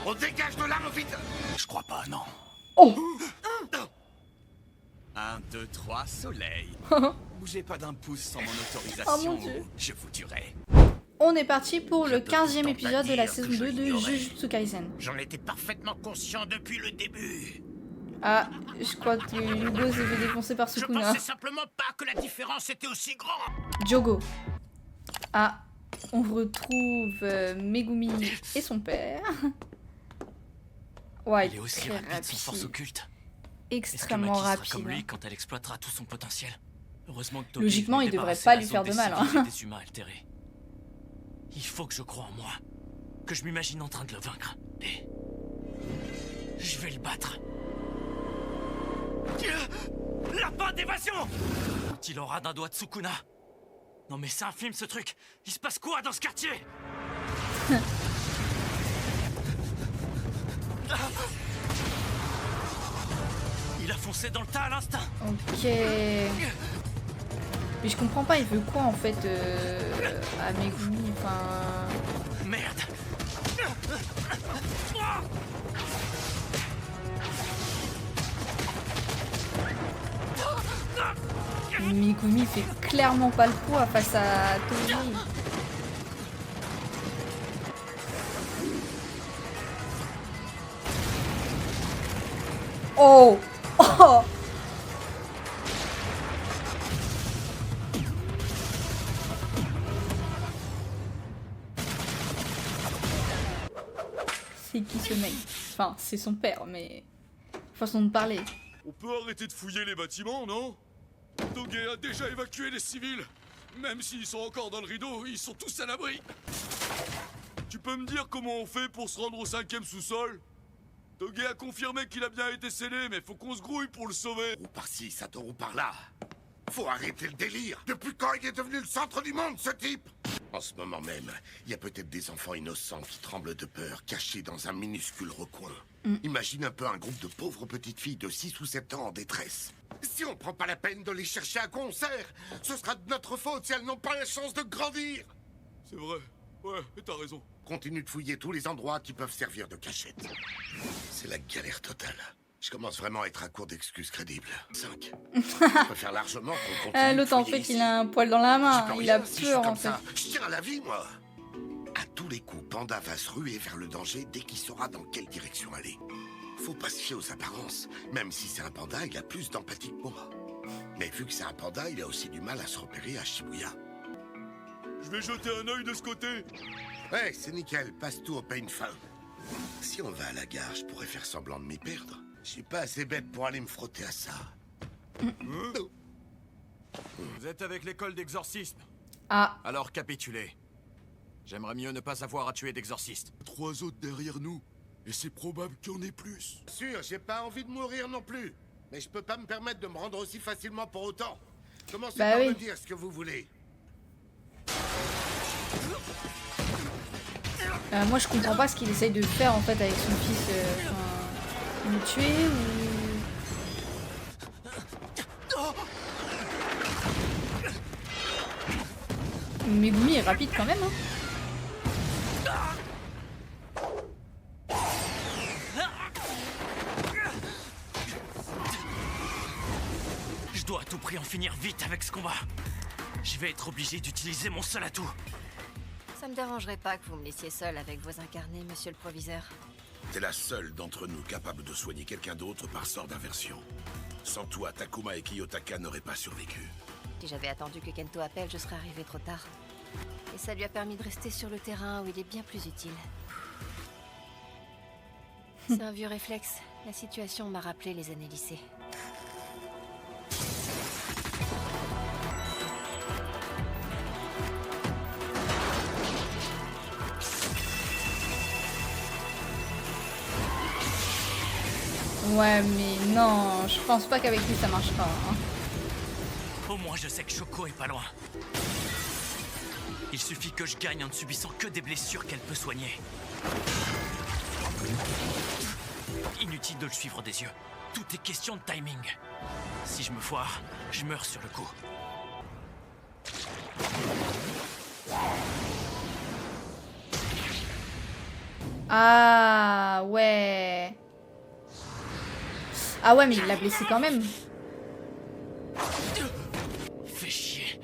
On dégage de là, vite. Je crois pas, non. Oh 1, 2, 3, soleil. Bougez pas d'un pouce sans mon Oh autorisation, mon Dieu. je vous tuerai. On est parti pour Je le peux 15e pourtant épisode pas de la dire saison que je 2 de l'ignorais. Jujutsu Kaisen. J'en étais parfaitement conscient depuis le début. Ah, je crois que Hugo s'est fait défoncer par Je Sukuna. pensais simplement pas que la différence était aussi grande. Jogo. Ah, on retrouve Megumi et son père. Ouais, Il est aussi très rapide, son force occulte. Est-ce que extrêmement Maki sera rapide. comme lui quand elle exploitera tout son potentiel? Heureusement que Toki Logiquement, veut il devrait débarrasser pas la lui zone faire de des mal, civils hein. et des humains altérés. Il faut que je croie en moi. Que je m'imagine en train de le vaincre. Et... je vais le battre. Lapin d'évasion! Quand il aura d'un doigt de Sukuna. Non mais c'est un film ce truc. Il se passe quoi dans ce quartier? Il a foncé dans le tas à l'instinct. Ok. Mais je comprends pas, il veut quoi en fait à Megumi, enfin... Merde. Megumi fait clairement pas le poids face à Toji. Oh Oh C'est qui ce mec? Enfin, c'est son père, mais... façon de parler. On peut arrêter de fouiller les bâtiments, non? Toge a déjà évacué les civils. Même s'ils sont encore dans le rideau, ils sont tous à l'abri. Tu peux me dire comment on fait pour se rendre au 5e sous-sol? Toge a confirmé qu'il a bien été scellé, mais faut qu'on se grouille pour le sauver. Ou par-ci, Satoru par-là. Faut arrêter le délire. Depuis quand il est devenu le centre du monde, ce type? En ce moment même, il y a peut-être des enfants innocents qui tremblent de peur, cachés dans un minuscule recoin. Imagine un peu un groupe de pauvres petites filles de 6 ou 7 ans en détresse. Si on prend pas la peine de les chercher à concert, ce sera de notre faute si elles n'ont pas la chance de grandir. C'est vrai. Ouais, t'as raison. Continue de fouiller tous les endroits qui peuvent servir de cachette. C'est la galère totale. Je commence vraiment à être à court d'excuses crédibles. 5. Je préfère largement qu'on continue. L'autre en de fouiller fait, il ici. a un poil dans la J'y main. peux Il a rien si je suis peur en comme fait. ça. Je tiens à la vie, moi. À tous les coups, Panda va se ruer vers le danger dès qu'il saura dans quelle direction aller. Faut pas se fier aux apparences. Même si c'est un panda, il a plus d'empathie que moi. Mais vu que c'est un panda, il a aussi du mal à se repérer à Shibuya. Je vais jeter un œil de ce côté. Ouais, c'est nickel. Passe tout au peigne fin. Si on va à la gare, je pourrais faire semblant de m'y perdre. Je suis pas assez bête pour aller me frotter à ça. Vous êtes avec l'école d'exorcisme. Ah, Alors capitulez. J'aimerais mieux ne pas avoir à tuer d'exorcistes. 3 autres derrière nous. Et c'est probable qu'il y en ait plus. Sûr, j'ai pas envie de mourir non plus. Mais je peux pas me permettre de me rendre aussi facilement pour autant. Commencez Bah par oui. me dire ce que vous voulez. moi je comprends pas ce qu'il essaye de faire en fait avec son fils. Le tuer ou... Megumi est rapide quand même, hein. Je dois à tout prix en finir vite avec ce combat. Je vais être obligé d'utiliser mon seul atout. Ça me dérangerait pas que vous me laissiez seul avec vos incarnés, monsieur le proviseur. T'es la seule d'entre nous capable de soigner quelqu'un d'autre par sort d'inversion. Sans toi, Takuma et Kiyotaka n'auraient pas survécu. Si j'avais attendu que Kento appelle, je serais arrivé trop tard. Et ça lui a permis de rester sur le terrain où il est bien plus utile. C'est un vieux réflexe. La situation m'a rappelé les années lycée. Ouais, mais non, je pense pas qu'avec lui ça marchera. Hein. Au moins je sais que Shoko est pas loin. Il suffit que je gagne en ne subissant que des blessures qu'elle peut soigner. Inutile de le suivre des yeux. Tout est question de timing. Si je me foire, je meurs sur le coup. Ah Ah ouais. Ah ouais, mais il l'a blessé quand même. Fais chier.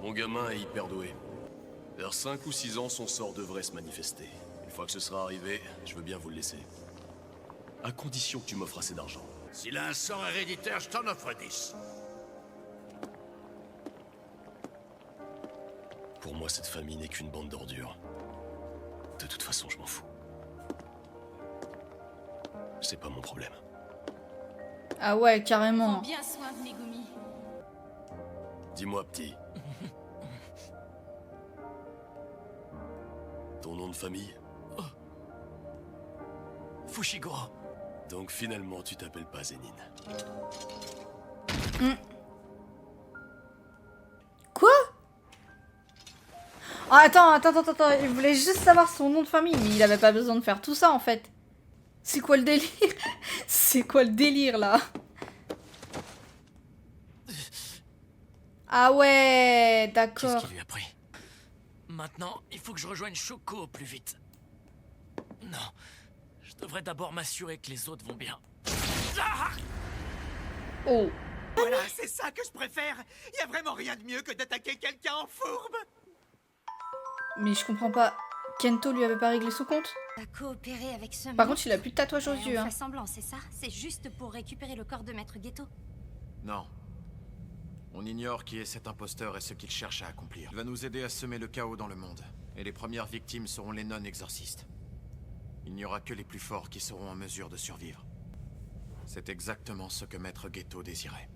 Mon gamin est hyper doué. Vers 5 ou 6 ans, son sort devrait se manifester. Une fois que ce sera arrivé, je veux bien vous le laisser. À condition que tu m'offres assez d'argent. S'il a un sang héréditaire, je t'en offre 10. Pour moi, cette famille n'est qu'une bande d'ordures. De toute façon, je m'en fous. C'est pas mon problème. Ah ouais, carrément. Prends bien soin de Megumi. Dis-moi, petit. Ton nom de famille? Fushiguro. Donc finalement, tu t'appelles pas Zénine. Quoi? Oh, attends, il voulait juste savoir son nom de famille, mais il avait pas besoin de faire tout ça en fait. C'est quoi le délire? C'est quoi le délire là? Ah ouais, Qu'est-ce d'accord. qui lui a pris? Maintenant, il faut que je rejoigne Shoko au plus vite. Non, je devrais d'abord m'assurer que les autres vont bien. Ah! Oh. Voilà, c'est ça que je préfère. Y a vraiment rien de mieux que d'attaquer quelqu'un en fourbe. Mais je comprends pas. Kento lui avait pas réglé son compte? T'as coopéré avec ce Par monstre contre, il a plus de tatouage aux et yeux. on Hein. fait semblant, c'est ça? C'est juste pour récupérer le corps de Maître Ghetto? Non. On ignore qui est cet imposteur et ce qu'il cherche à accomplir. Il va nous aider à semer le chaos dans le monde. Et les premières victimes seront les non-exorcistes. Il n'y aura que les plus forts qui seront en mesure de survivre. C'est exactement ce que Maître Ghetto désirait.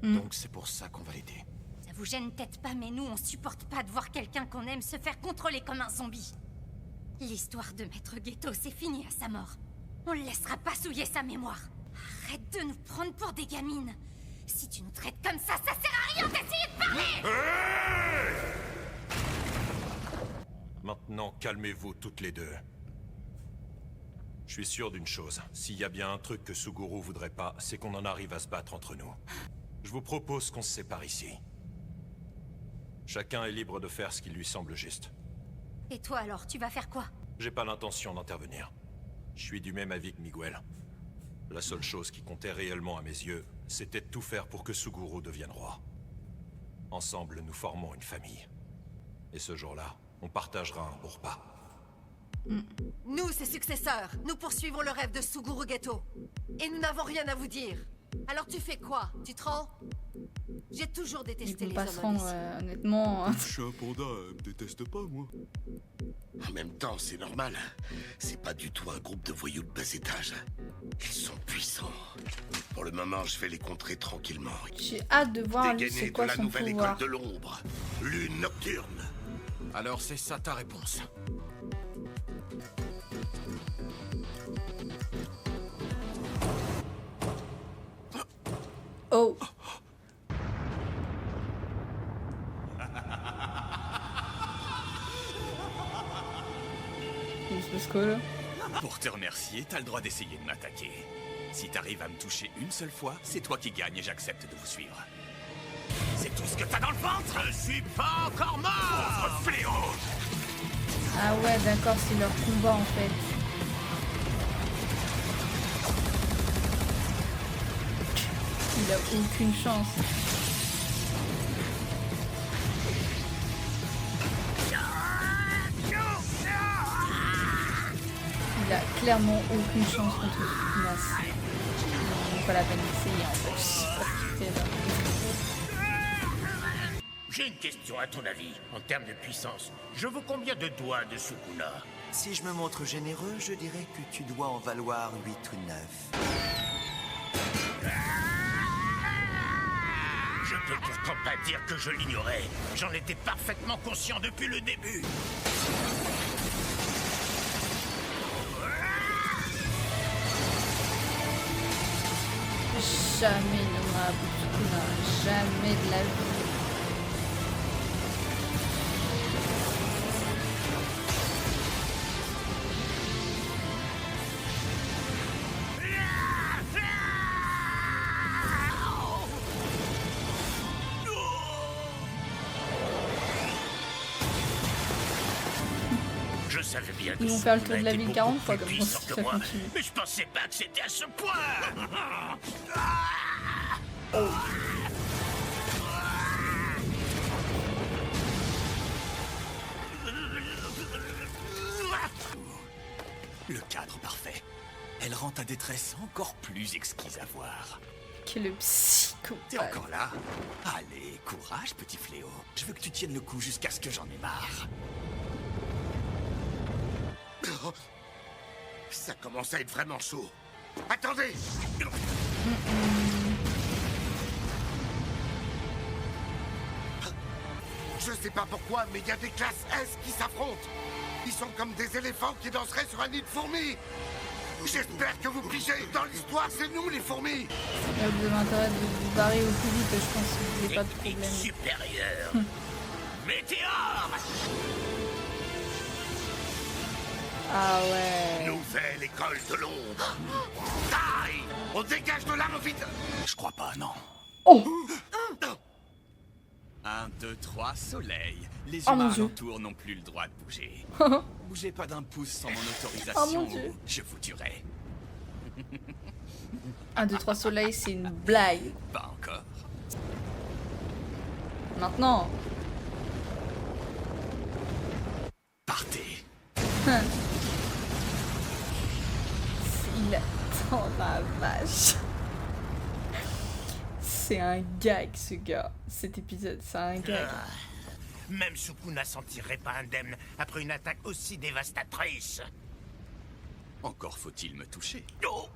Donc c'est pour ça qu'on va l'aider. Ça vous gêne peut-être pas, mais nous, on supporte pas de voir quelqu'un qu'on aime se faire contrôler comme un zombie. L'histoire de Maître Ghetto, c'est fini à sa mort. On le laissera pas souiller sa mémoire. Arrête de nous prendre pour des gamines. Si tu nous traites comme ça sert à rien d'essayer de parler! Maintenant, calmez-vous toutes les deux. Je suis sûr d'une chose. S'il y a bien un truc que Suguru voudrait pas, c'est qu'on en arrive à se battre entre nous. Je vous propose qu'on se sépare ici. Chacun est libre de faire ce qui lui semble juste. Et toi alors, tu vas faire quoi? J'ai pas l'intention d'intervenir. Je suis du même avis que Miguel. La seule chose qui comptait réellement à mes yeux, c'était de tout faire pour que Suguru devienne roi. Ensemble, nous formons une famille. Et ce jour-là, on partagera un bon repas. Nous, ses successeurs, nous poursuivons le rêve de Suguru Ghetto. Et nous n'avons rien à vous dire. Alors tu fais quoi? Tu te rends? J'ai toujours Ils détesté vont les pas se hommes rendre, indécis. honnêtement. Je suis un panda, elle me déteste pas, moi. En même temps, c'est normal. C'est pas du tout un groupe de voyous de bas étage. Ils sont puissants. Pour le moment, je vais les contrer tranquillement. J'ai hâte de voir lui Dégainer c'est de quoi la son nouvelle pouvoir. école de l'ombre. Lune nocturne. Alors c'est ça ta réponse. Oh. Il se passe quoi là? Pour te remercier, t'as le droit d'essayer de m'attaquer. Si t'arrives à me toucher une seule fois, c'est toi qui gagnes et j'accepte de vous suivre. C'est tout ce que t'as dans le ventre? Je suis pas encore mort! Pauvre fléau! Ah ouais, d'accord, c'est leur combat en fait. Il a aucune chance. Il a clairement aucune chance contre Nas. C'est pas la peine d'essayer en fait. Je sais pas ce qu'il fait là. J'ai une question à ton avis. En termes de puissance, je vaux combien de doigts de Sukuna? Si je me montre généreux, je dirais que tu dois en valoir 8 ou 9. Je peux pourtant pas dire que je l'ignorais. J'en étais parfaitement conscient depuis le début. Jamais il n'aura Sukuna. Jamais de la vie. Je savais bien que Ils vont faire le tour de Sukuna la était ville beaucoup 40 plus fois comme puissant ça, que ça moi, continue. mais je pensais pas que c'était à ce point. Le cadre parfait. Elle rend ta détresse encore plus exquise à voir. Quel psycho. T'es encore là? Allez, courage, petit fléau. Je veux que tu tiennes le coup jusqu'à ce que j'en ai marre. Oh, ça commence à être vraiment chaud. Attendez! Je sais pas pourquoi, mais il y a des classes S qui s'affrontent. Ils sont comme des éléphants qui danseraient sur un nid de fourmis. J'espère que vous pigez. Dans l'histoire, c'est nous les fourmis. Vous avez intérêt de vous barrer au plus vite, je pense. Vous n'avez pas de Technique problème. supérieure. Météore. Ah ouais. Nouvelle école de l'ombre. Taille! On dégage de là, vite! Je crois pas, non. Oh! 1, 2, 3, soleil. Les Oh, mon humains Dieu. alentours n'ont plus le droit de bouger. Bougez pas d'un pouce sans mon Oh, autorisation mon Dieu. ou je vous tuerai. 1, 2, 3 soleil, c'est une blague. Pas encore. Maintenant. Partez. Il attend la vache. C'est un gag, ce gars. Cet épisode, c'est un gag. Même Sukuna s'en tirerait pas indemne après une attaque aussi dévastatrice. Encore faut-il me toucher. Oh,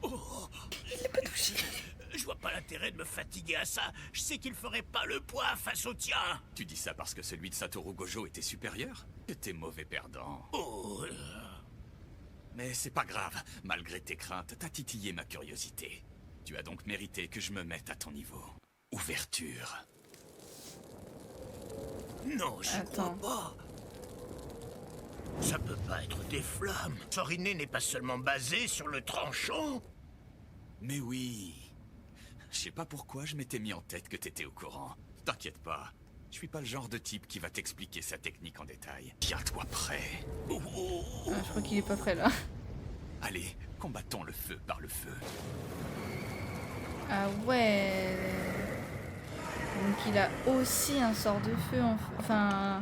oh. Il n'est pas touché. Je vois pas l'intérêt de me fatiguer à ça. Je sais qu'il ferait pas le poids face au tien. Tu dis ça parce que celui de Satoru Gojo était supérieur? T'es mauvais perdant. Oh. Mais c'est pas grave. Malgré tes craintes, t'as titillé ma curiosité. Tu as donc mérité que je me mette à ton niveau. Ouverture. Non, j'y crois pas. Ça peut pas être des flammes. Soriné n'est pas seulement basé sur le tranchant. Mais oui. Je sais pas pourquoi je m'étais mis en tête que t'étais au courant. T'inquiète pas. Je suis pas le genre de type qui va t'expliquer sa technique en détail. Tiens-toi prêt. Ah, je crois qu'il est pas prêt là. Allez, combattons le feu par le feu. Ah ouais. Donc il a aussi un sort de feu, enfin...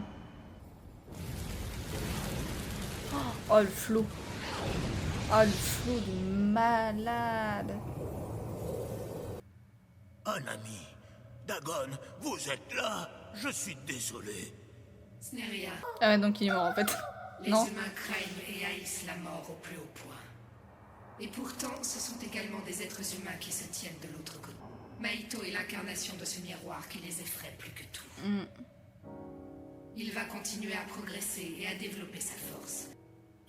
Oh le flot. Oh le flot de malade. Un ami. Dagon, vous êtes là. Je suis désolé. Sneria. Ah ouais, donc il est mort en fait. Les Non. humains craignent et haïssent la mort au plus haut point. Et pourtant, ce sont également des êtres humains qui se tiennent de l'autre côté. Maito est l'incarnation de ce miroir qui les effraie plus que tout. Il va continuer à progresser et à développer sa force.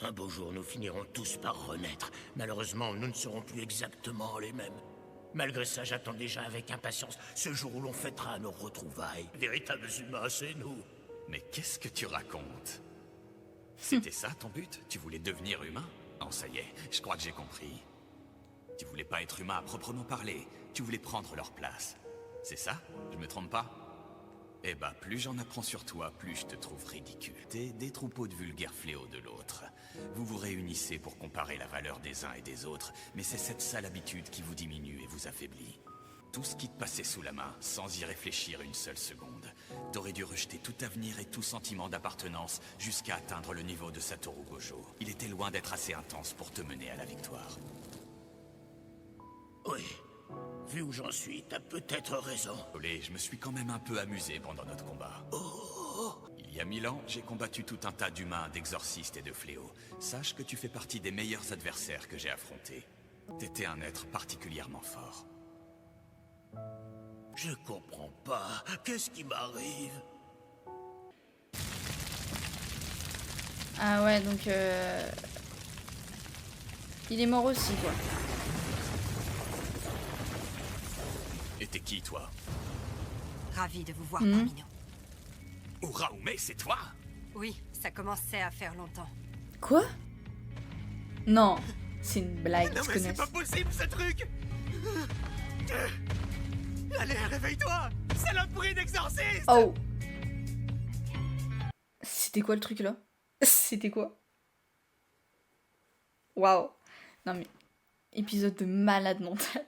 Un beau jour, nous finirons tous par renaître. Malheureusement, nous ne serons plus exactement les mêmes. Malgré ça, j'attends déjà avec impatience ce jour où l'on fêtera nos retrouvailles. Véritables humains, c'est nous. Mais qu'est-ce que tu racontes? C'était ça ton but? Tu voulais devenir humain? Non, ça y est, je crois que j'ai compris. Tu voulais pas être humain à proprement parler. Tu voulais prendre leur place. C'est ça? Je me trompe pas? Eh bah, plus j'en apprends sur toi, plus je te trouve ridicule. T'es des troupeaux de vulgaires fléaux de l'autre. Vous vous réunissez pour comparer la valeur des uns et des autres, mais c'est cette sale habitude qui vous diminue et vous affaiblit. Tout ce qui te passait sous la main, sans y réfléchir une seule seconde. T'aurais dû rejeter tout avenir et tout sentiment d'appartenance jusqu'à atteindre le niveau de Satoru Gojo. Il était loin d'être assez intense pour te mener à la victoire. Oui. Vu où j'en suis, t'as peut-être raison. Olé, je me suis quand même un peu amusé pendant notre combat. Il y a 1000 ans, j'ai combattu tout un tas d'humains, d'exorcistes et de fléaux. Sache que tu fais partie des meilleurs adversaires que j'ai affrontés. T'étais un être particulièrement fort. Je comprends pas. Qu'est-ce qui m'arrive? Ah ouais, donc... Il est mort aussi, quoi. Et t'es qui, toi? Ravi de vous voir parmi nous. Uraume, c'est toi? Oui, ça commençait à faire longtemps. Quoi? Non, c'est une blague, Non ils se mais c'est connaissent. pas possible, ce truc! Allez, réveille-toi! Saloperie d'exorciste! Oh! C'était quoi le truc là? C'était quoi? Waouh. Non mais, épisode de malade mental.